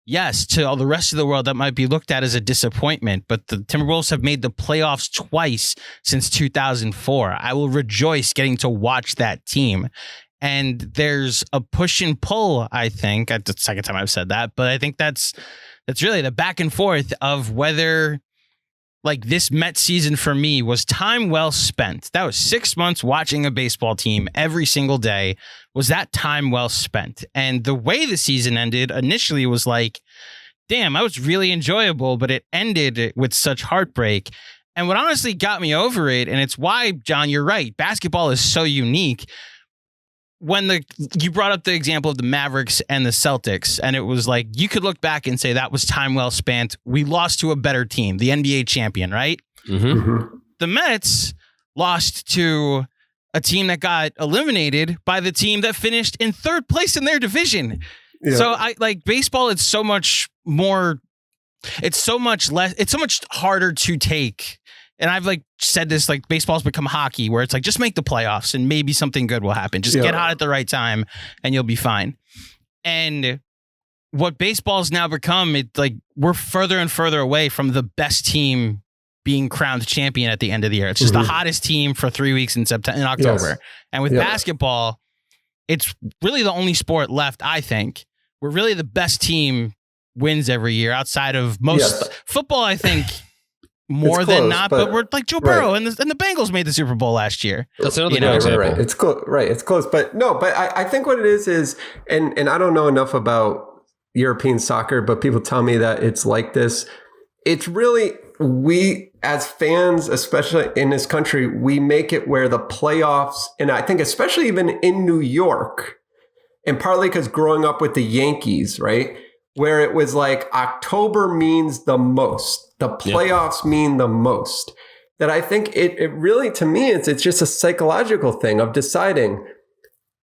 S3: yes, to all the rest of the world, that might be looked at as a disappointment, but the Timberwolves have made the playoffs twice since 2004. I will rejoice getting to watch that team. And there's a push and pull, I think. That's the second time I've said that, but I think that's really the back and forth of whether, like, this Mets season for me was time well spent. That was 6 months watching a baseball team every single day. Was that time well spent? And the way the season ended initially was like, damn, that was really enjoyable, but it ended with such heartbreak. And what honestly got me over it, and it's why, John, you're right, basketball is so unique. When you brought up the example of the Mavericks and the Celtics, and it was like, you could look back and say that was time well spent. We lost to a better team, the NBA champion, right?
S1: Mm-hmm.
S2: Mm-hmm.
S3: The Mets lost to a team that got eliminated by the team that finished in 3rd place in their division.
S2: Yeah.
S3: So I like baseball. It's so much more, it's so much less, it's so much harder to take. And I've like said this, like baseball's become hockey where it's like, just make the playoffs and maybe something good will happen. Just get hot at the right time and you'll be fine. And what baseball's now become, it's like we're further and further away from the best team being crowned champion at the end of the year. It's just the hottest team for 3 weeks in October.
S2: Yes.
S3: And with basketball, it's really the only sport left, I think, where really the best team wins every year outside of most football, I think. More than not, but we're like Joe Burrow and the Bengals made the Super Bowl last year.
S1: That's another good example.
S2: Right. It's close. Right. It's close. But no, but I think what it is, and I don't know enough about European soccer, but people tell me that it's like this. It's really, we as fans, especially in this country, we make it where the playoffs, and I think especially even in New York, and partly because growing up with the Yankees, right? Where it was like October means the most. The playoffs mean the most. That I think it really, to me, it's just a psychological thing of deciding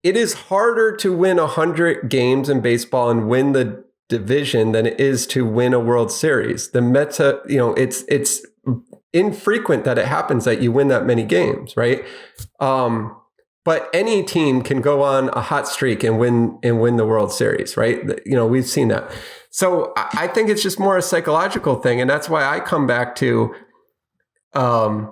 S2: it is harder to win 100 games in baseball and win the division than it is to win a World Series. The Mets, it's infrequent that it happens that you win that many games, right? But any team can go on a hot streak and win the World Series, right? We've seen that. So I think it's just more a psychological thing. And that's why I come back to, I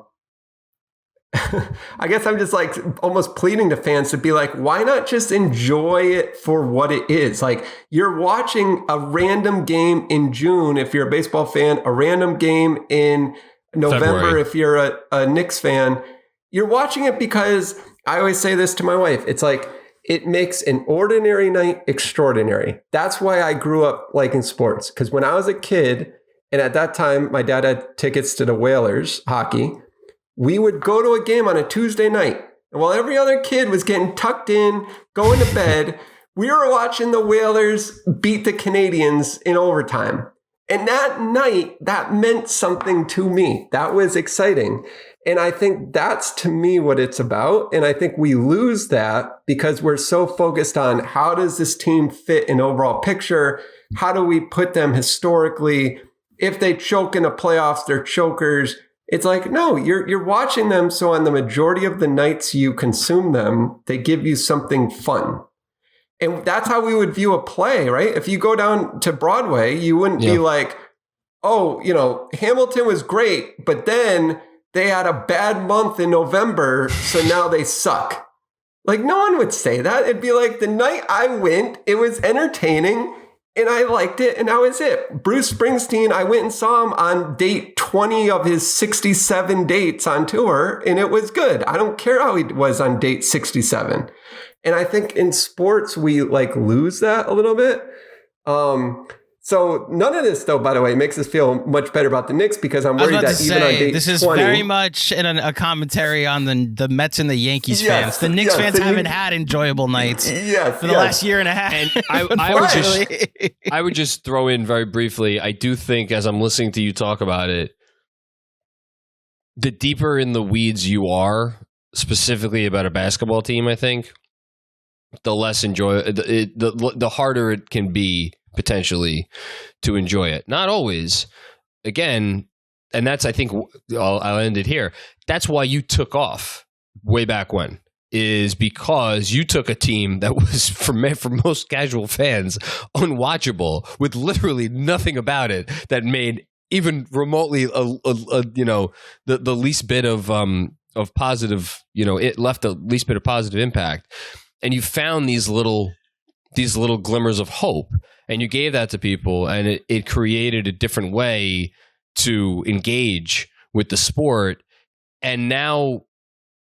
S2: guess I'm just like almost pleading to fans to be like, why not just enjoy it for what it is? Like, you're watching a random game in June if you're a baseball fan, a random game in November
S1: February.
S2: if you're a Knicks fan. You're watching it because, I always say this to my wife, it's like, it makes an ordinary night extraordinary. That's why I grew up liking sports. Because when I was a kid, and at that time, my dad had tickets to the Whalers hockey, we would go to a game on a Tuesday night. And while every other kid was getting tucked in, going to bed, we were watching the Whalers beat the Canadians in overtime. And that night, that meant something to me. That was exciting. And I think that's, to me, what it's about. And I think we lose that because we're so focused on how does this team fit an overall picture? How do we put them historically? If they choke in the playoffs, they're chokers. It's like, no, you're watching them. So on the majority of the nights you consume them, they give you something fun. And that's how we would view a play, right? If you go down to Broadway, you wouldn't be like, oh, Hamilton was great, but then they had a bad month in November, so now they suck. Like, no one would say that. It'd be like, the night I went, it was entertaining, And I liked it, and that was it. Bruce Springsteen, I went and saw him on date 20 of his 67 dates on tour, and it was good. I don't care how he was on date 67. And I think in sports, we like lose that a little bit. So none of this, though, by the way, makes us feel much better about the Knicks, because I'm worried that even on date 20...
S3: This is very much a commentary on the Mets and the Yankees fans. The Knicks fans haven't had enjoyable nights for the last year and a half.
S1: And I would just throw in very briefly, I do think, as I'm listening to you talk about it, the deeper in the weeds you are, specifically about a basketball team, I think, the less the harder it can be potentially to enjoy it. Not always. Again, and that's, I think, I'll end it here. That's why you took off way back when, is because you took a team that was, for most casual fans, unwatchable, with literally nothing about it that made even remotely the least bit of positive, it left the least bit of positive impact. And you found these little glimmers of hope, and you gave that to people, and it created a different way to engage with the sport. And now,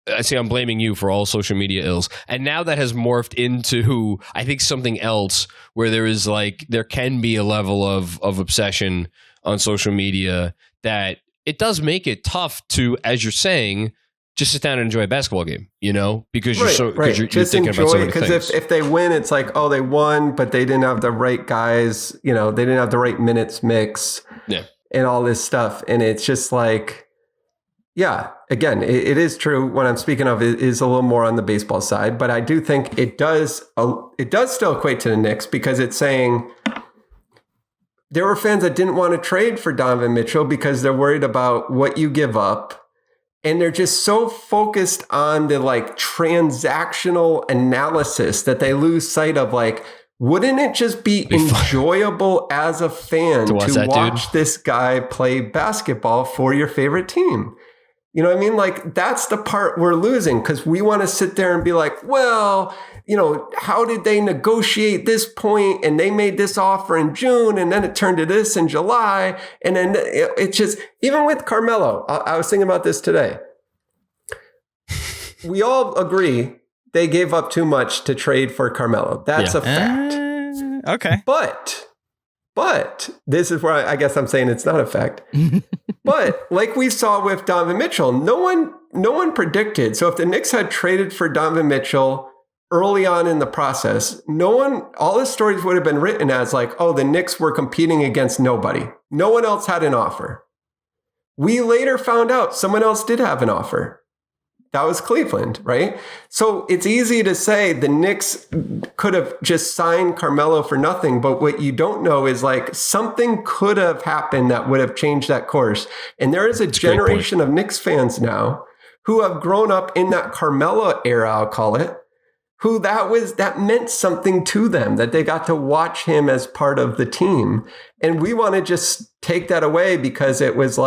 S1: I see I'm blaming you for all social media ills, and now that has morphed into, I think, something else where there can be a level of obsession on social media that it does make it tough to, as you're saying, just sit down and enjoy a basketball game, because you're you're thinking about so many things.
S2: Because if they win, it's like, oh, they won, but they didn't have the right guys, they didn't have the right minutes mix, and all this stuff. And it's just like, yeah, again, it is true. What I'm speaking of is a little more on the baseball side, but I do think it does still equate to the Knicks, because it's saying there were fans that didn't want to trade for Donovan Mitchell because they're worried about what you give up. And they're just so focused on the transactional analysis that they lose sight of, wouldn't it just be enjoyable as a fan to watch this guy play basketball for your favorite team? You know what I mean? That's the part we're losing, because we want to sit there and be like, well, how did they negotiate this point, and they made this offer in June, and then it turned to this in July. And then it's just, even with Carmelo, I was thinking about this today. We all agree they gave up too much to trade for Carmelo. That's a fact.
S3: Okay.
S2: But this is where I guess I'm saying it's not a fact. But like we saw with Donovan Mitchell, no one predicted. So if the Knicks had traded for Donovan Mitchell early on in the process, all the stories would have been written as the Knicks were competing against nobody. No one else had an offer. We later found out someone else did have an offer. That was Cleveland, right? So it's easy to say the Knicks could have just signed Carmelo for nothing, but what you don't know is something could have happened that would have changed that course. And there is a generation of Knicks fans now who have grown up in that Carmelo era, I'll call it, who that meant something to them, that they got to watch him as part of the team. And we want to just take that away because it was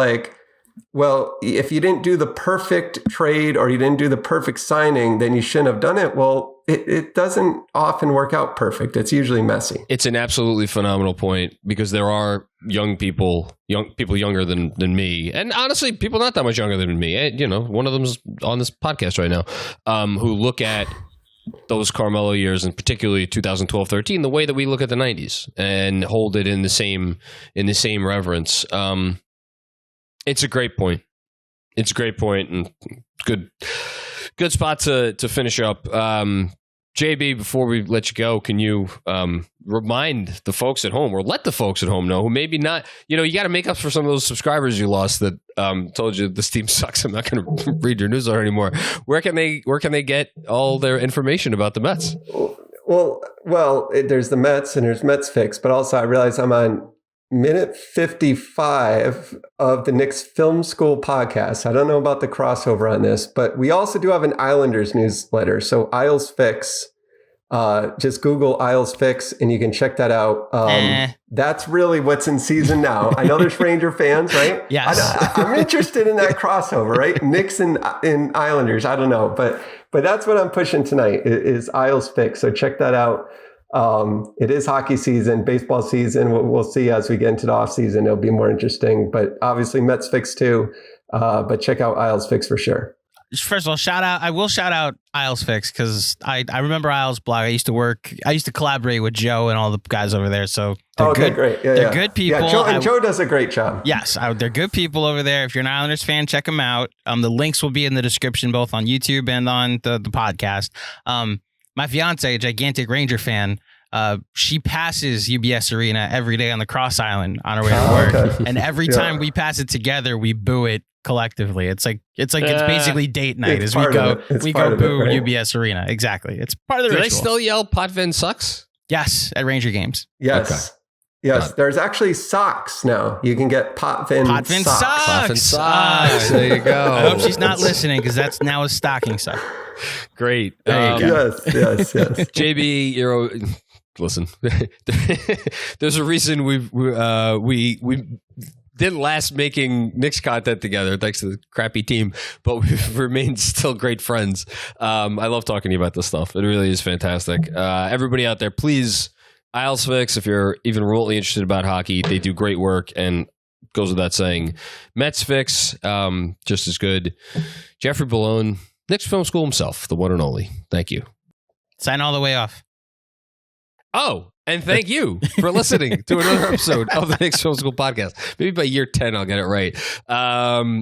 S2: well, if you didn't do the perfect trade or you didn't do the perfect signing, then you shouldn't have done it. Well, it doesn't often work out perfect. It's usually messy.
S1: It's an absolutely phenomenal point, because there are young people younger than me, and honestly, people not that much younger than me. One of them's on this podcast right now, who look at those Carmelo years, and particularly 2012-13, the way that we look at the 90s, and hold it in the same reverence. It's a great point. It's a great point, and good spot to finish up. JB, before we let you go, can you remind the folks at home, or let the folks at home know, who maybe not, you got to make up for some of those subscribers you lost that told you this team sucks, I'm not going to read your newsletter anymore. Where can they get all their information about the Mets?
S2: Well, there's the Mets and there's Mets Fix, but also I realize I'm on minute 55 of the Knicks Film School Podcast. I don't know about the crossover on this, but we also do have an Islanders newsletter. So Isles Fix, just Google Isles Fix and you can check that out. That's really what's in season now. I know there's Ranger fans, right?
S3: Yes.
S2: I'm interested in that crossover, right? Knicks and Islanders. I don't know, but that's what I'm pushing tonight is Isles Fix. So check that out. It is hockey season, baseball season. We'll see as we get into the off season. It'll be more interesting, but obviously Mets fix too. But check out Isles Fix for sure.
S3: First of all, I will shout out Isles Fix because I remember Isles blog. I used to collaborate with Joe and all the guys over there. So
S2: good. Great. Yeah,
S3: they're good people.
S2: Yeah, Joe does a great job.
S3: Yes, they're good people over there. If you're an Islanders fan, check them out. The links will be in the description, both on YouTube and on the podcast. My fiance, a gigantic Ranger fan, she passes UBS Arena every day on the Cross Island on her way to work.
S2: Okay.
S3: And every time we pass it together, we boo it collectively. It's basically date night as we go boo right? UBS Arena. Exactly. It's part of the ritual.
S1: Do they still yell Potvin sucks?
S3: Yes, at Ranger games.
S2: Yes.
S1: Okay.
S2: Yes, there's actually socks now. You can get Potvin socks.
S1: Potvin socks. There you go.
S3: I hope she's not listening because that's now a stocking stuff.
S1: Great.
S2: Yes.
S1: JB, listen. There's a reason we didn't last making Knicks content together thanks to the crappy team, but we've remained still great friends. I love talking to you about this stuff. It really is fantastic. Everybody out there, please, Isles Fix, if you're even remotely interested about hockey, they do great work, and goes without saying. Mets Fix, just as good. Jeffrey Bellone, Knicks Film School himself, the one and only. Thank you. Sign all the way off. Oh, and thank you for listening to another episode of the Knicks Film School Podcast. Maybe by year 10, I'll get it right.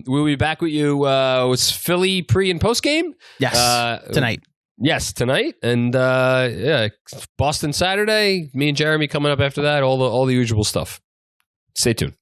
S1: We'll be back with you with Philly pre- and post-game.
S3: Yes, tonight.
S1: Yes, tonight. And Boston Saturday. Me and Jeremy coming up after that. All the usual stuff. Stay tuned.